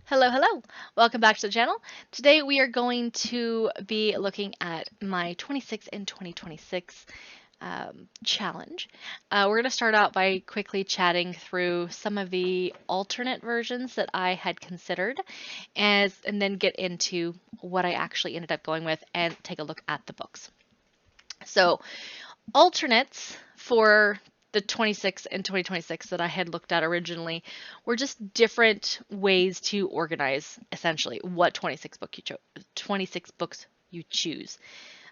Hello, hello. Welcome back to the channel. Today we are going to be looking at my 26 in 2026 challenge. We're going to start out by quickly chatting through some of the alternate versions that I had considered and then get into what I actually ended up going with and take a look at the books. So, alternates for the 26 and 2026 that I had looked at originally were just different ways to organize essentially what 26 books you choose.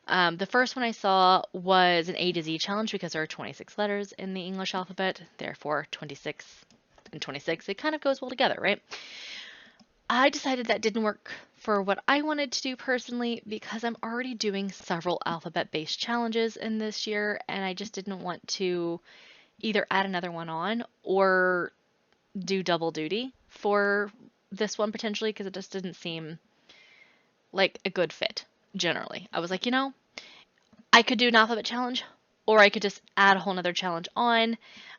The first one I saw was an A to Z challenge because there are 26 letters in the English alphabet, therefore 26 and 26. It kind of goes well together, right? I decided that didn't work for what I wanted to do personally because I'm already doing several alphabet-based challenges in this year, and I just didn't want to either add another one on or do double duty for this one potentially because it just didn't seem like a good fit generally. I was like, I could do an alphabet challenge or I could just add a whole nother challenge on.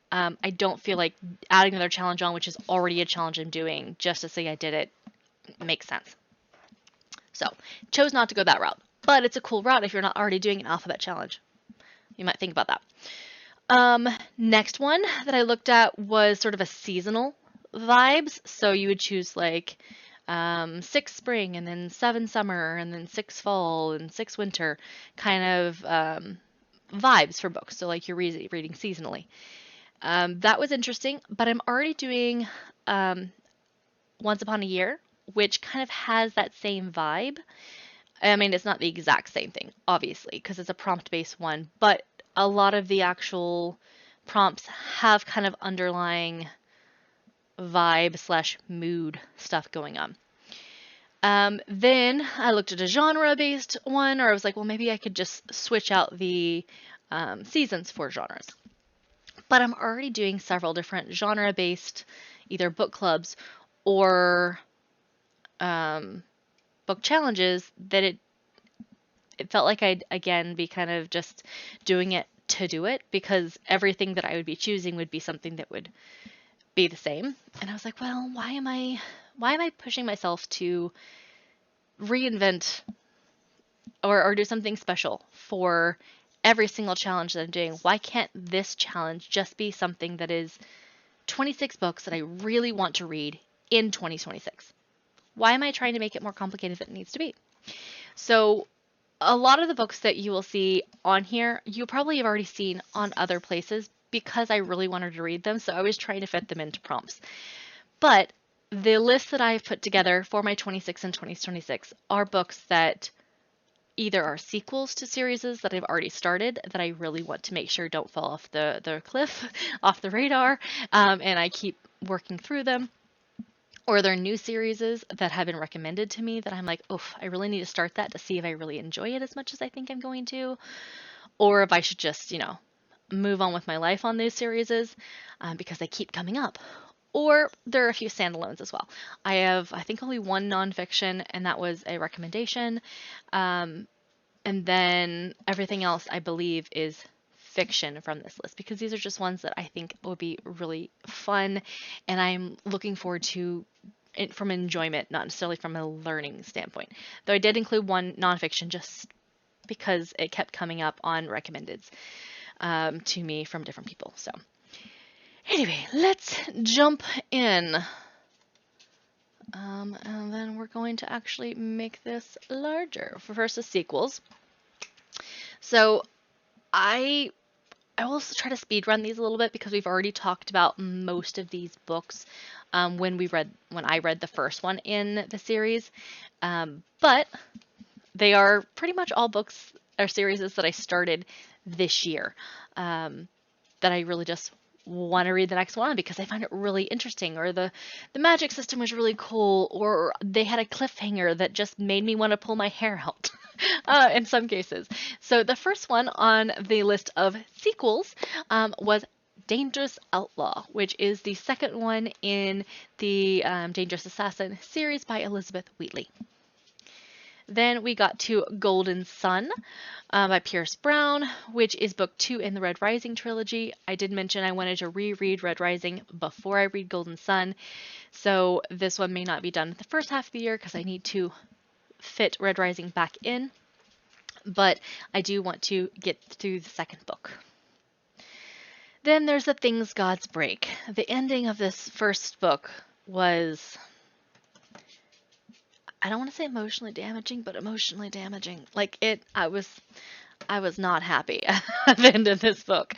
I don't feel like adding another challenge on, which is already a challenge I'm doing, just to say I did it, makes sense. So, chose not to go that route. But it's a cool route if you're not already doing an alphabet challenge. You might think about that. Next one that I looked at was sort of a seasonal vibes. So you would choose like 6 spring and then 7 summer and then 6 fall and 6 winter kind of vibes for books. So like you're reading seasonally. That was interesting, but I'm already doing Once Upon a Year, which kind of has that same vibe. I mean, it's not the exact same thing, obviously, because it's a prompt-based one, but a lot of the actual prompts have kind of underlying vibe slash mood stuff going on. Then I looked at a genre-based one, or I was like, well, maybe I could just switch out the seasons for genres. But I'm already doing several different genre-based either book clubs or book challenges that it felt like I'd again be kind of just doing it to do it because everything that I would be choosing would be something that would be the same. And I was like, well, why am I pushing myself to reinvent or do something special for every single challenge that I'm doing? Why can't this challenge just be something that is 26 books that I really want to read in 2026? Why am I trying to make it more complicated than it needs to be? So a lot of the books that you will see on here, you probably have already seen on other places because I really wanted to read them, so I was trying to fit them into prompts. But the list that I've put together for my 26 and 2026 are books that either are sequels to series that I've already started that I really want to make sure don't fall off the cliff, off the radar, and I keep working through them. Or they're new series that have been recommended to me that I'm like, oof, I really need to start that to see if I really enjoy it as much as I think I'm going to. Or if I should just, move on with my life on those series because they keep coming up. Or there are a few standalones as well. I have, I think, only one nonfiction, and that was a recommendation. And then everything else, I believe, is fiction from this list because these are just ones that I think will be really fun and I'm looking forward to it from enjoyment, not necessarily from a learning standpoint. Though I did include one nonfiction just because it kept coming up on recommendeds to me from different people. So anyway, let's jump in. And then we're going to actually make this larger. For first, the sequels. So I will try to speed run these a little bit because we've already talked about most of these books when I read the first one in the series. But they are pretty much all books or series that I started this year that I really just want to read the next one because I find it really interesting, or the magic system was really cool, or they had a cliffhanger that just made me want to pull my hair out in some cases. So the first one on the list of sequels was Dangerous Outlaw, which is the second one in the Dangerous Assassin series by Elizabeth Wheatley. Then we got to Golden Sun by Pierce Brown, which is book 2 in the Red Rising trilogy. I did mention I wanted to reread Red Rising before I read Golden Sun, so this one may not be done the first half of the year because I need to fit Red Rising back in, but I do want to get through the second book. Then there's The Things Gods Break. The ending of this first book was, I don't want to say emotionally damaging, but emotionally damaging. Like I was not happy at the end of this book.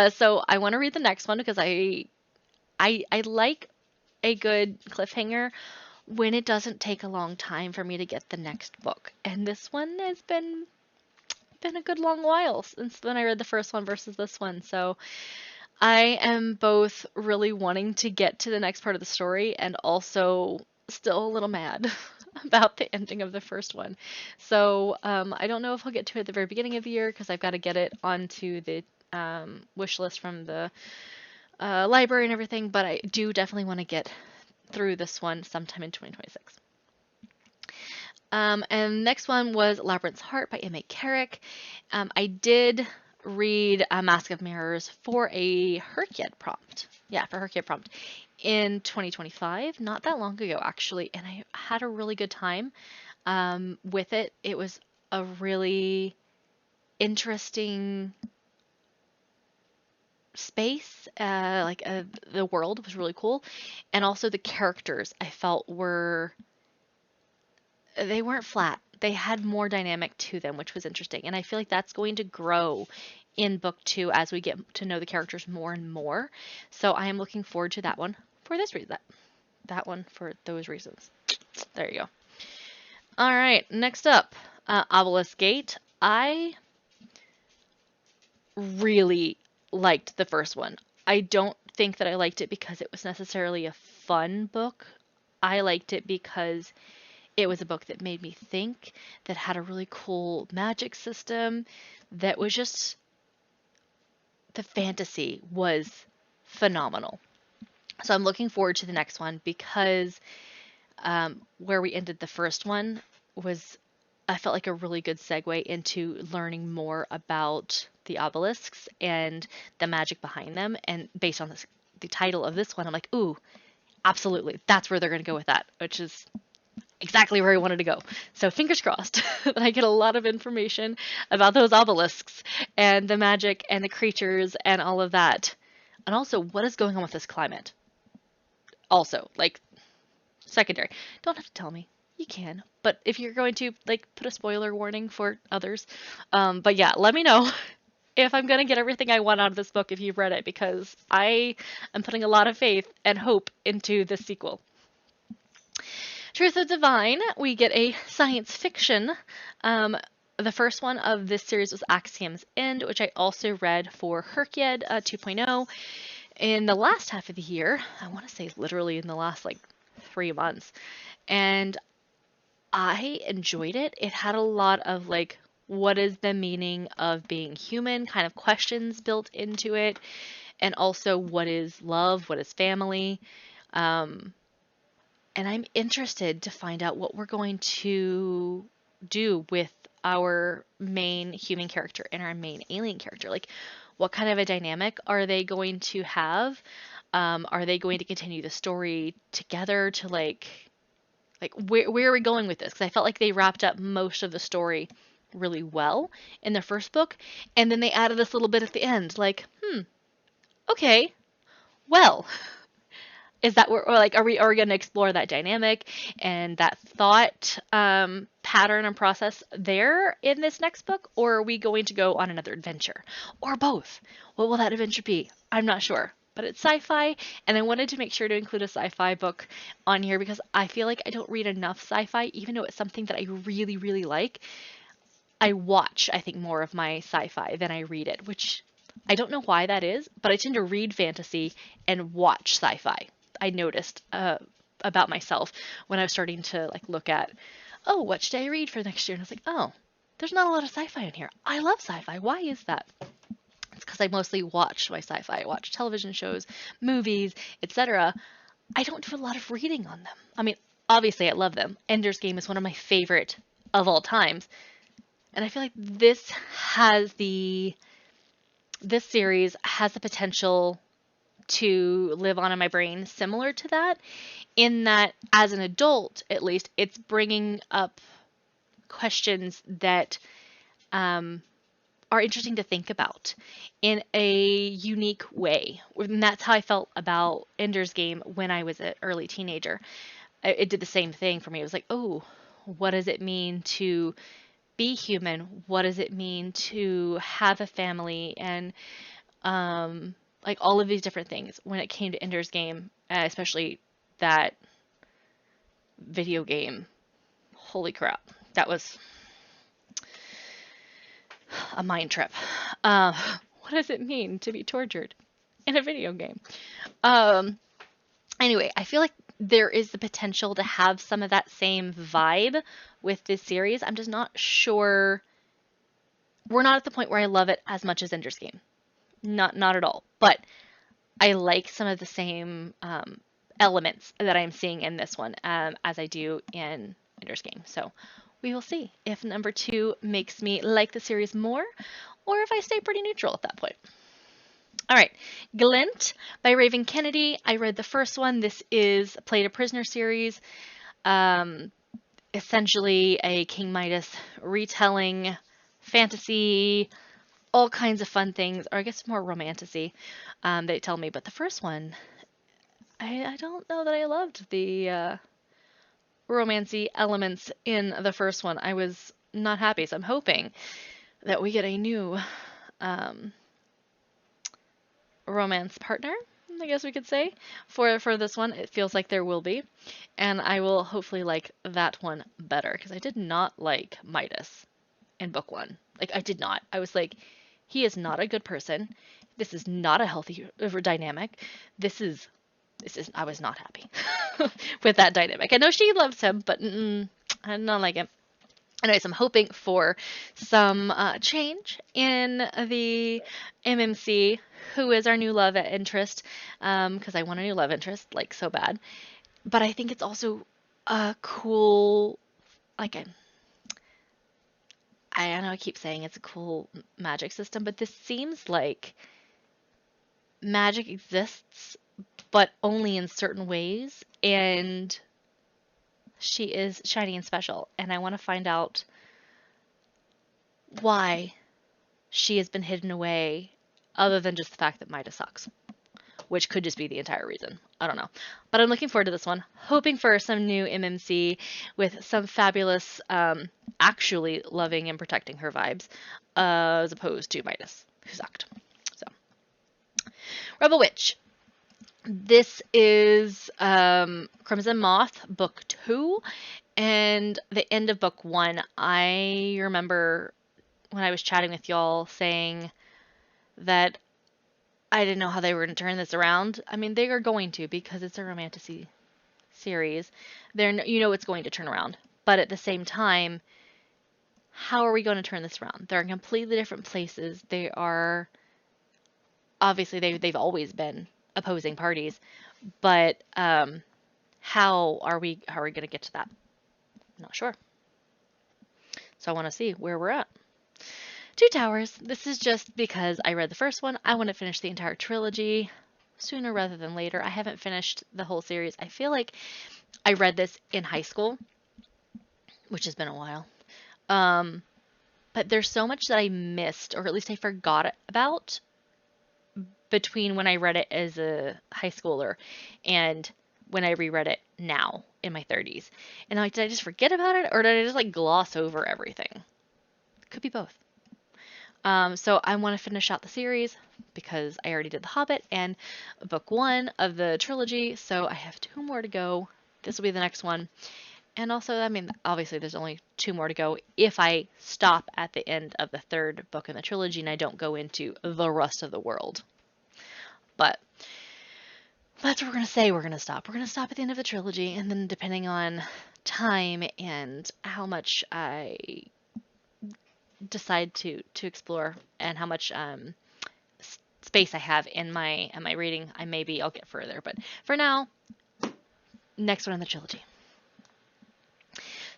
So I want to read the next one because I like a good cliffhanger when it doesn't take a long time for me to get the next book. And this one has been a good long while since when I read the first one versus this one. So I am both really wanting to get to the next part of the story and also still a little mad about the ending of the first one. So I don't know if I'll get to it at the very beginning of the year because I've got to get it onto the wish list from the library and everything, but I do definitely want to get through this one sometime in 2026. And next one was Labyrinth's Heart by M.A. Carrick. I did read Mask of Mirrors for a Herkyed prompt. Yeah, for Herkyed prompt in 2025, not that long ago actually, and I had a really good time with it. It was a really interesting space, the world was really cool, and also the characters I felt they weren't flat. They had more dynamic to them, which was interesting. And I feel like that's going to grow in book 2 as we get to know the characters more and more. So I am looking forward to that one for this reason. That one for those reasons. There you go. All right, next up, Obelisk Gate. I really liked the first one. I don't think that I liked it because it was necessarily a fun book. I liked it because it was a book that made me think, that had a really cool magic system, that was just, the fantasy was phenomenal. So I'm looking forward to the next one because where we ended the first one was, I felt like a really good segue into learning more about the obelisks and the magic behind them. And based on the title of this one, I'm like, ooh, absolutely, that's where they're going to go with that, which is exactly where I wanted to go. So fingers crossed that I get a lot of information about those obelisks and the magic and the creatures and all of that. And also, what is going on with this climate? Also, like, secondary. Don't have to tell me. You can. But if you're going to, like, put a spoiler warning for others. But yeah, let me know if I'm going to get everything I want out of this book if you've read it, because I am putting a lot of faith and hope into this sequel. Truth of Divine, we get a science fiction. The first one of this series was Axiom's End, which I also read for Herkyed 2.0 in the last half of the year. I want to say literally in the last like 3 months. And I enjoyed it. It had a lot of like, what is the meaning of being human kind of questions built into it. And also, what is love? What is family? And I'm interested to find out what we're going to do with our main human character and our main alien character. Like, what kind of a dynamic are they going to have? Are they going to continue the story together to like where are we going with this? Because I felt like they wrapped up most of the story really well in the first book, and then they added this little bit at the end. Like, okay, well. Is that where, or like, are we going to explore that dynamic and that thought pattern and process there in this next book? Or are we going to go on another adventure? Or both? What will that adventure be? I'm not sure. But it's sci-fi, and I wanted to make sure to include a sci-fi book on here because I feel like I don't read enough sci-fi, even though it's something that I really, really like. I watch, I think, more of my sci-fi than I read it, which I don't know why that is, but I tend to read fantasy and watch sci-fi. I noticed about myself when I was starting to like look at, oh, what should I read for next year? And I was like, oh, there's not a lot of sci-fi in here. I love sci-fi. Why is that? It's because I mostly watch my sci-fi. I watch television shows, movies, etc. I don't do a lot of reading on them. I mean, obviously I love them. Ender's Game is one of my favorite of all times. And I feel like this series has the potential to live on in my brain similar to that, in that as an adult, at least, it's bringing up questions that are interesting to think about in a unique way. And that's how I felt about Ender's Game when I was an early teenager. It did the same thing for me. It was like, oh, what does it mean to be human? What does it mean to have a family? And like all of these different things when it came to Ender's Game, especially that video game. Holy crap. That was a mind trip. What does it mean to be tortured in a video game? Anyway, I feel like there is the potential to have some of that same vibe with this series. I'm just not sure. We're not at the point where I love it as much as Ender's Game. Not at all. But I like some of the same elements that I'm seeing in this one as I do in Ender's Game. So we will see if number 2 makes me like the series more, or if I stay pretty neutral at that point. All right, Glint by Raven Kennedy. I read the first one. This is Played a Prisoner series. Essentially a King Midas retelling, fantasy, all kinds of fun things, or I guess more romantasy, they tell me. But the first one, I don't know that I loved the romancy elements in the first one. I was not happy, so I'm hoping that we get a new romance partner, I guess we could say, for this one. It feels like there will be, and I will hopefully like that one better, because I did not like Midas in book 1. Like, I did not. I was like, he is not a good person. This is not a healthy dynamic. I was not happy with that dynamic. I know she loves him, but I did not like him. Anyways, I'm hoping for some change in the MMC, who is our new love interest, because I want a new love interest, like, so bad. But I think it's also a cool, like, I know I keep saying it's a cool magic system, but this seems like magic exists, but only in certain ways, and she is shiny and special, and I want to find out why she has been hidden away, other than just the fact that Mida sucks, which could just be the entire reason. I don't know. But I'm looking forward to this one, hoping for some new MMC with some fabulous, actually loving and protecting her vibes, as opposed to Midas, who sucked. So, Rebel Witch. This is Crimson Moth, book 2, and the end of book 1. I remember when I was chatting with y'all saying that I didn't know how they were going to turn this around. I mean, they are going to, because it's a romantasy series. It's going to turn around. But at the same time, how are we going to turn this around? They're in completely different places. They are, obviously, they've always been opposing parties, but how are we going to get to that? I'm not sure. So I want to see where we're at. Two Towers. This is just because I read the first one. I want to finish the entire trilogy sooner rather than later. I haven't finished the whole series. I feel like I read this in high school, which has been a while. But there's so much that I missed, or at least I forgot about, between when I read it as a high schooler and when I reread it now in my 30s. And like, did I just forget about it, or did I just like gloss over everything? Could be both. So I want to finish out the series because I already did The Hobbit and book 1 of the trilogy, so I have 2 more to go. This will be the next one. And also, I mean, obviously there's only 2 more to go if I stop at the end of the 3rd book in the trilogy and I don't go into the rest of the world. But that's what we're going to say. We're going to stop. We're going to stop at the end of the trilogy, and then depending on time and how much I decide to explore and how much space I have in my reading, I'll get further. But for now, next one in the trilogy.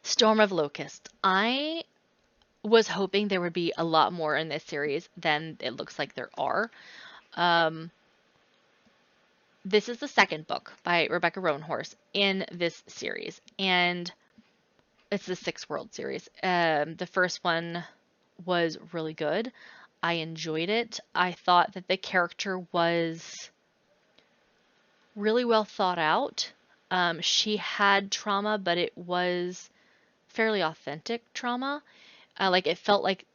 Storm of Locust. I was hoping there would be a lot more in this series than it looks like there are. Um, this is the second book by Rebecca Roanhorse in this series, and it's the Six World series. The first one was really good. I enjoyed it. I thought that the character was really well thought out. She had trauma, but it was fairly authentic trauma. Like it felt like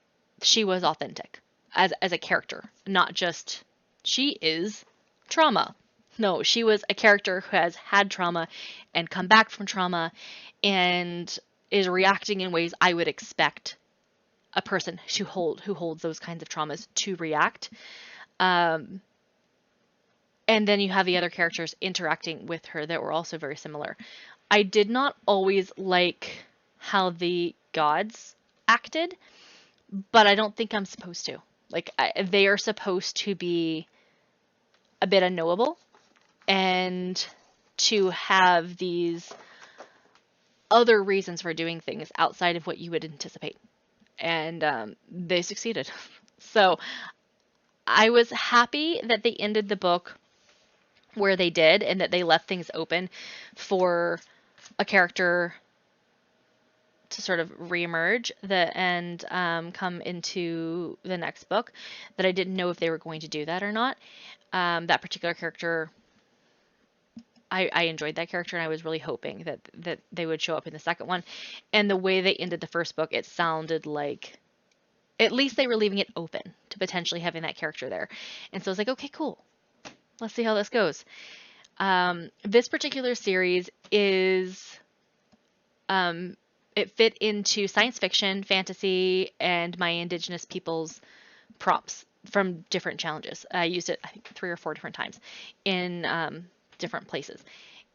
she was authentic as a character, not just she is trauma. No, she was a character who has had trauma and come back from trauma and is reacting in ways I would expect a person who holds those kinds of traumas to react. Um, and then you have the other characters interacting with her that were also very similar. I did not always like how the gods acted, but I don't think I'm supposed to. Like, they are supposed to be a bit unknowable and to have these other reasons for doing things outside of what you would anticipate. And they succeeded. So I was happy that they ended the book where they did and that they left things open for a character to sort of reemerge and come into the next book, that I didn't know if they were going to do that or not. That particular character, I enjoyed that character, and I was really hoping that they would show up in the second one. And the way they ended the first book, it sounded like at least they were leaving it open to potentially having that character there. And so I was like, okay, cool. Let's see how this goes. This particular series is, it fit into science fiction, fantasy, and my indigenous peoples prompts from different challenges. I used it, I think, 3 or 4 different times in different places.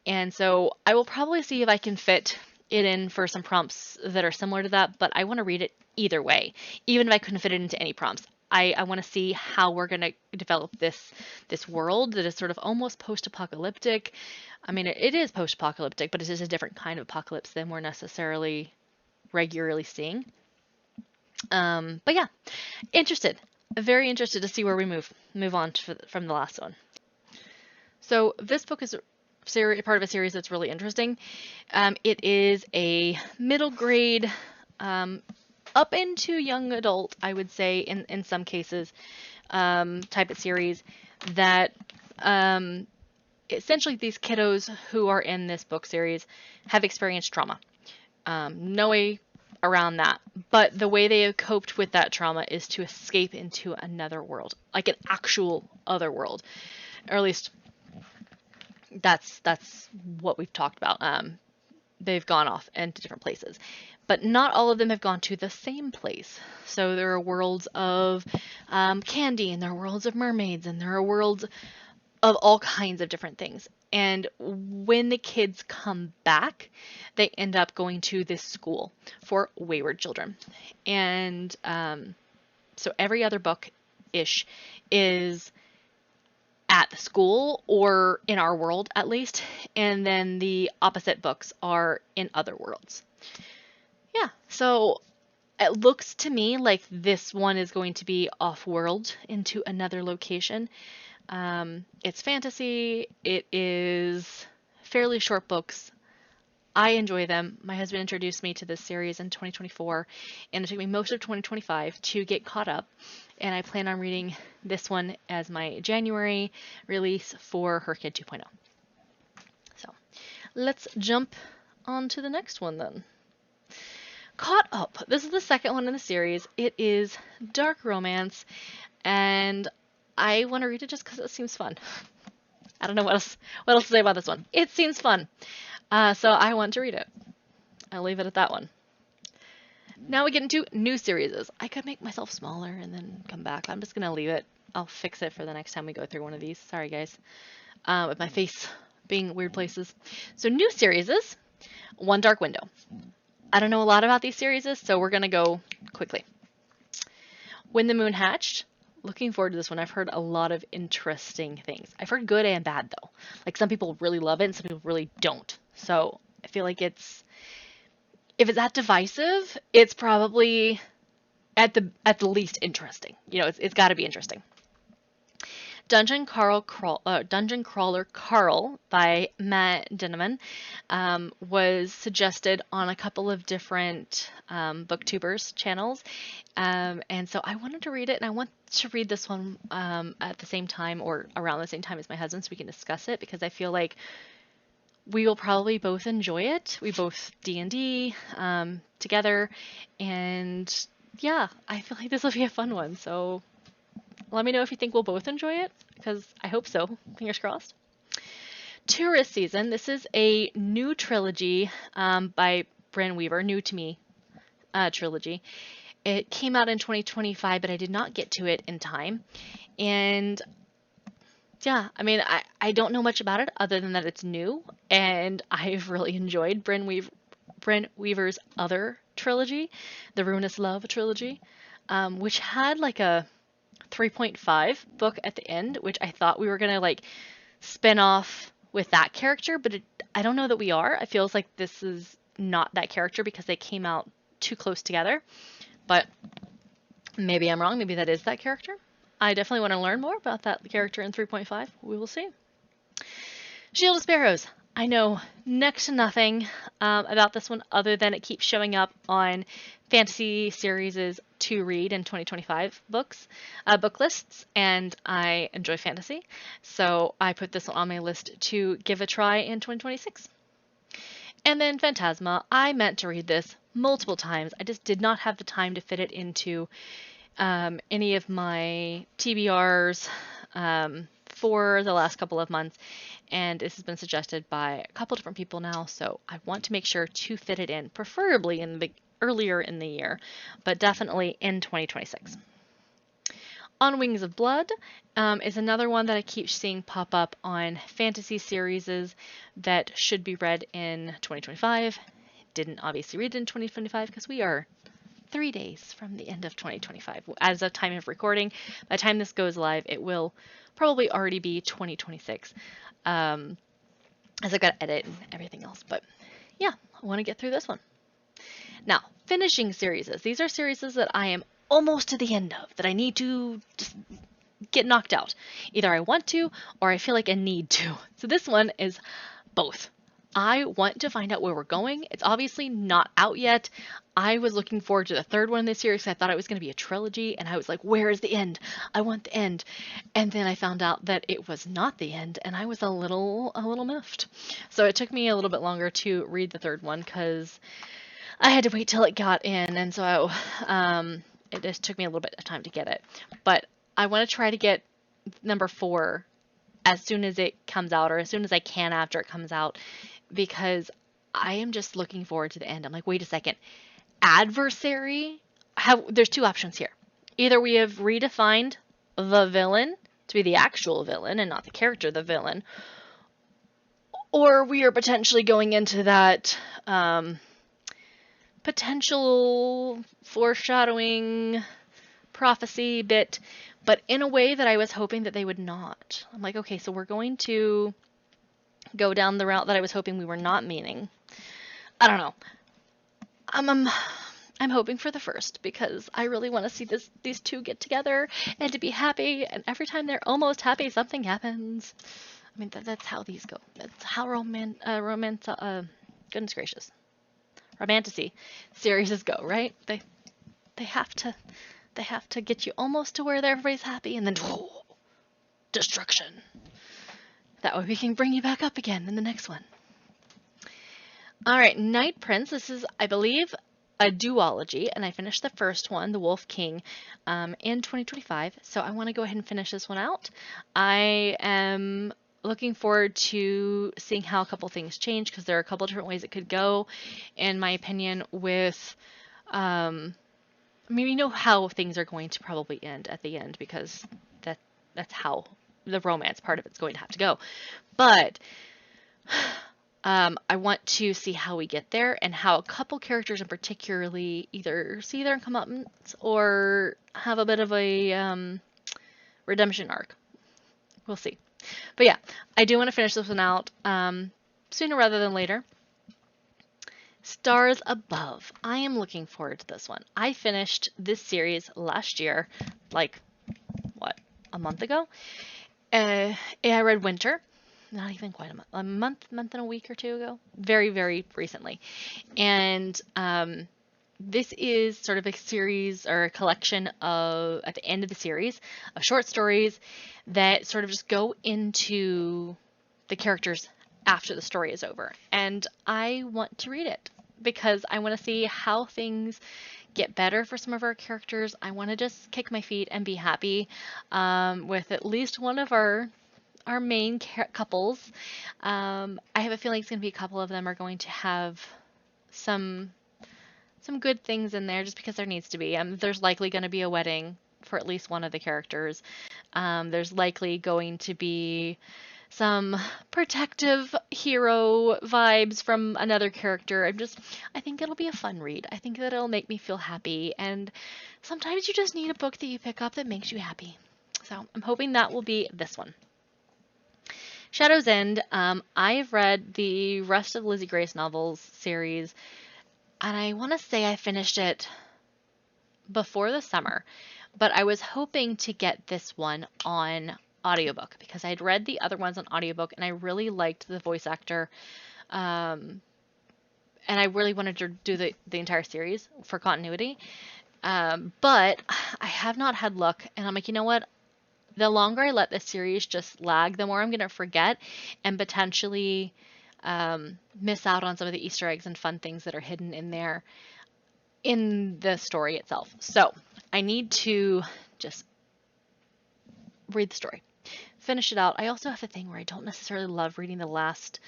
And so I will probably see if I can fit it in for some prompts that are similar to that, but I want to read it either way, even if I couldn't fit it into any prompts. I want to see how we're going to develop this world that is sort of almost post-apocalyptic. I mean, it is post-apocalyptic, but it is a different kind of apocalypse than we're necessarily regularly seeing. But yeah, interested. Very interested to see where we move on from the last one. So this book is part of a series that's really interesting. It is a middle grade, up into young adult, I would say, in some cases, type of series that essentially these kiddos who are in this book series have experienced trauma. No way around that. But the way they have coped with that trauma is to escape into another world, like an actual other world, or at least that's what we've talked about. They've gone off into different places, but not all of them have gone to the same place. So there are worlds of candy, and there are worlds of mermaids, and there are worlds of all kinds of different things. And when the kids come back, they end up going to this school for wayward children. And so every other book-ish is at the school or in our world at least, and then the opposite books are in other worlds. Yeah, so it looks to me like this one is going to be off-world into another location. It's fantasy. It is fairly short books. I enjoy them. My husband introduced me to this series in 2024, and it took me most of 2025 to get caught up. And I plan on reading this one as my January release for Her Kid 2.0. So let's jump on to the next one then. Caught Up. This is the second one in the series. It is dark romance, and I want to read it just because it seems fun. I don't know what else to say about this one. It seems fun. So I want to read it. I'll leave it at that one. Now we get into new series. I could make myself smaller and then come back. I'm just going to leave it. I'll fix it for the next time we go through one of these. Sorry, guys. With my face being weird places. So new series, One Dark Window. I don't know a lot about these series, so we're going to go quickly. When the Moon Hatched. Looking forward to this one. I've heard a lot of interesting things. I've heard good and bad, though. Like, some people really love it and some people really don't. So I feel like it's if it's that divisive, it's probably at the least interesting. You know, it's got to be interesting. Dungeon Crawler Carl by Matt Dinneman was suggested on a couple of different booktubers channels, and so I wanted to read it, and I want to read this one at the same time or around the same time as my husband, so we can discuss it, because I feel like we will probably both enjoy it. We both D&D together, and yeah, I feel like this will be a fun one. So let me know if you think we'll both enjoy it, because I hope so. Fingers crossed. Tourist Season. This is a new trilogy by Bren Weaver, new to me trilogy. It came out in 2025, but I did not get to it in time. And yeah, I mean, I don't know much about it other than that it's new, and I've really enjoyed Bren Weaver's other trilogy, the Ruinous Love trilogy, which had like a 3.5 book at the end, which I thought we were gonna like spin off with that character, but I don't know that we are. It feels like this is not that character because they came out too close together, but maybe I'm wrong. Maybe that is that character. I definitely want to learn more about that character in 3.5. We will see. Shield of Sparrows. I know next to nothing about this one other than it keeps showing up on fantasy series to read in 2025 book lists, and I enjoy fantasy, so I put this on my list to give a try in 2026. And then Phantasma. I meant to read this multiple times. I just did not have the time to fit it into any of my TBRs for the last couple of months, and this has been suggested by a couple different people now, so I want to make sure to fit it in, preferably earlier in the year, but definitely in 2026. On Wings of Blood is another one that I keep seeing pop up on fantasy series that should be read in 2025. Didn't obviously read it in 2025 because we are 3 days from the end of 2025. As of time of recording, by the time this goes live, it will probably already be 2026. As I've got to edit and everything else. But yeah, I want to get through this one. Now, finishing series. These are series that I am almost to the end of, that I need to just get knocked out. Either I want to, or I feel like I need to. So this one is both. I want to find out where we're going. It's obviously not out yet. I was looking forward to the third one in this series. I thought it was going to be a trilogy, and I was like, where is the end? I want the end. And then I found out that it was not the end, and I was a little miffed. So it took me a little bit longer to read the third one because I had to wait till it got in, and so it just took me a little bit of time to get it. But I want to try to get number 4 as soon as it comes out, or as soon as I can after it comes out, because I am just looking forward to the end. I'm like, wait a second. Adversary? There's 2 options here. Either we have redefined the villain to be the actual villain and not the character, the villain, or we are potentially going into that potential foreshadowing prophecy bit, but in a way that I was hoping that they would not. I'm like, okay, so we're going to go down the route that I was hoping we were not meaning. I don't know. I'm hoping for the first because I really want to see these 2 get together and to be happy. And every time they're almost happy, something happens. I mean, that's how these go. That's how goodness gracious, romantasy series go, right? They have to get you almost to where everybody's happy, and then whoa, destruction. That way we can bring you back up again in the next one. All right, Night Prince. This is, I believe, a duology, and I finished the first one, The Wolf King, in 2025. So I want to go ahead and finish this one out. I am looking forward to seeing how a couple things change, because there are a couple different ways it could go, in my opinion, with I mean, we know how things are going to probably end at the end, because that's how the romance part of it's going to have to go. But I want to see how we get there, and how a couple characters in particularly either see their comeuppance or have a bit of a redemption arc. We'll see. But yeah, I do want to finish this one out sooner rather than later. Stars Above. I am looking forward to this one. I finished this series last year, like, what, a month ago? I read Winter, not even quite a month and a week or two ago, very, very recently. And this is sort of a series or a collection of, at the end of the series, of short stories that sort of just go into the characters after the story is over. And I want to read it because I want to see how things get better for some of our characters. I want to just kick my feet and be happy with at least one of our main couples. I have a feeling it's going to be a couple of them are going to have some good things in there just because there needs to be. There's likely going to be a wedding for at least one of the characters. There's likely going to be some protective hero vibes from another character. I think it'll be a fun read. I think that it'll make me feel happy. And sometimes you just need a book that you pick up that makes you happy. So I'm hoping that will be this one. Shadow's End. I've read the rest of Lizzie Grace novels series, and I want to say I finished it before the summer, but I was hoping to get this one on audiobook because I had read the other ones on audiobook and I really liked the voice actor, and I really wanted to do the entire series for continuity, but I have not had luck, and I'm like, you know what? The longer I let this series just lag, the more I'm going to forget and potentially miss out on some of the Easter eggs and fun things that are hidden in there in the story itself. So I need to just read the story, finish it out. I also have a thing where I don't necessarily love reading the last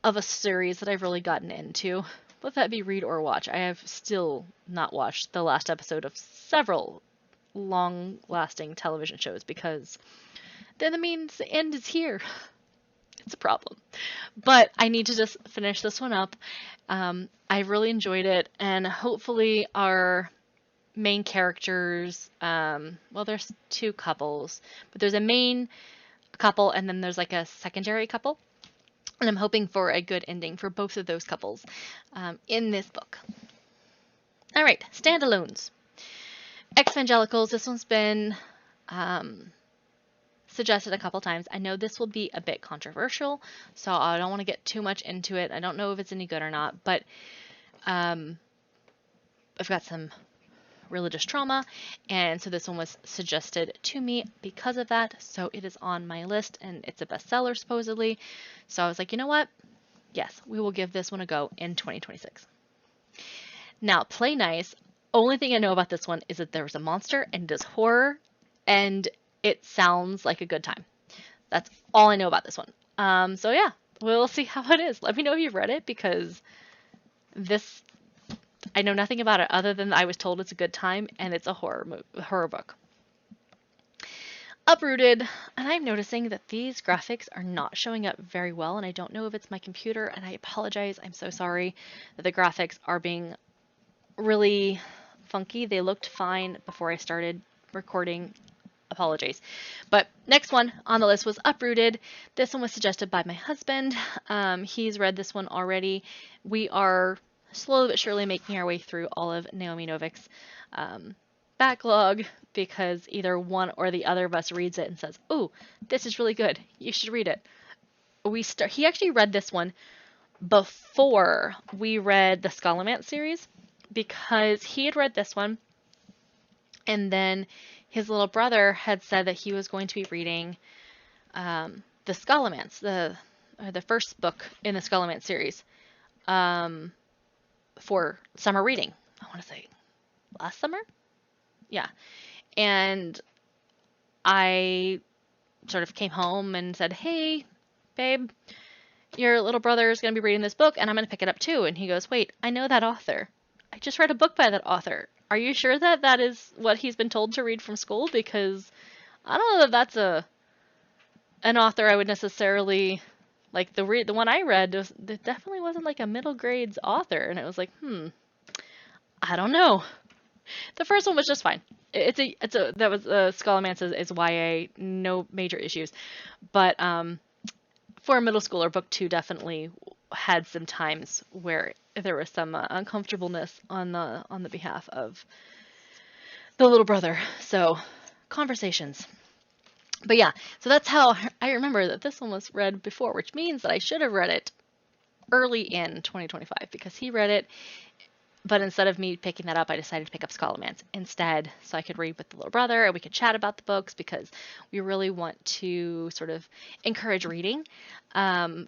of a series that I've really gotten into, let that be read or watch. I have still not watched the last episode of several long-lasting television shows because then it means the end is here. It's a problem. But I need to just finish this one up. I really enjoyed it, and hopefully our main characters, well, there's two couples, but there's a main couple and then there's like a secondary couple. And I'm hoping for a good ending for both of those couples in this book. All right, standalones. Ex-Evangelicals, this one's been suggested a couple times. I know this will be a bit controversial, so I don't want to get too much into it. I don't know if it's any good or not, but I've got some religious trauma, and so this one was suggested to me because of that, so it is on my list, and it's a bestseller supposedly, so I was like, you know what? Yes, we will give this one a go in 2026. Now, Play Nice. Only thing I know about this one is that there was a monster and it is horror, and it sounds like a good time. That's all I know about this one. So yeah, we'll see how it is. Let me know if you've read it, because this, I know nothing about it other than I was told it's a good time and it's a horror book. Uprooted, and I'm noticing that these graphics are not showing up very well, and I don't know if it's my computer, and I apologize. I'm so sorry that the graphics are being really funky. They looked fine before I started recording. Apologies. But next one on the list was Uprooted. This one was suggested by my husband. He's read this one already. We are slowly but surely making our way through all of Naomi Novik's backlog, because either one or the other of us reads it and says, "Oh, this is really good. You should read it." He actually read this one before we read the Scholomance series, because he had read this one, and then his little brother had said that he was going to be reading the Scholomance, the first book in the Scholomance series, for summer reading. I want to say last summer? Yeah. And I sort of came home and said, "Hey, babe, your little brother is going to be reading this book and I'm going to pick it up too." And he goes, "Wait, I know that author. I just read a book by that author. Are you sure that that is what he's been told to read from school? Because I don't know that that's an author I would necessarily like." The one I read, it definitely wasn't like a middle grades author, and it was like, I don't know. The first one was just fine. That was Scholomance is YA, no major issues, but for a middle schooler, book 2 definitely had some times where there was some uncomfortableness on the behalf of the little brother. So conversations. But yeah, so that's how I remember that this one was read before, which means that I should have read it early in 2025 because he read it. But instead of me picking that up, I decided to pick up Scholomance instead so I could read with the little brother and we could chat about the books because we really want to sort of encourage reading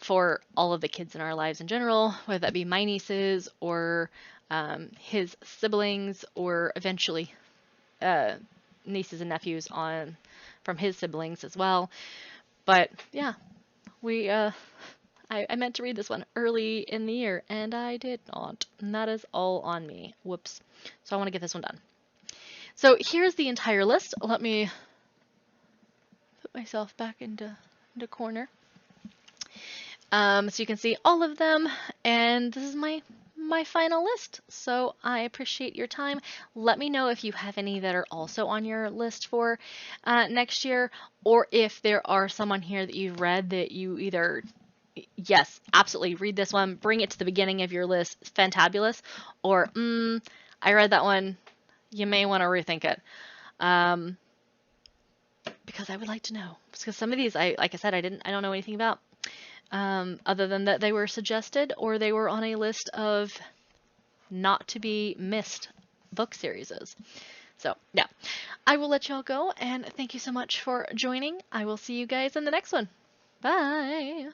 for all of the kids in our lives in general, whether that be my nieces or his siblings or eventually nieces and nephews on from his siblings as well. But yeah, we I meant to read this one early in the year, and I did not. And that is all on me. Whoops. So I want to get this one done. So here's the entire list. Let me put myself back into corner. So you can see all of them, and this is my final list. So I appreciate your time. Let me know if you have any that are also on your list for next year, or if there are someone here that you've read that you either yes, absolutely. Read this one. Bring it to the beginning of your list. It's fantabulous. Or, I read that one. You may want to rethink it. Because I would like to know. Because some of these, like I said, I don't know anything about. Other than that they were suggested or they were on a list of not to be missed book series. So, yeah. I will let y'all go, and thank you so much for joining. I will see you guys in the next one. Bye!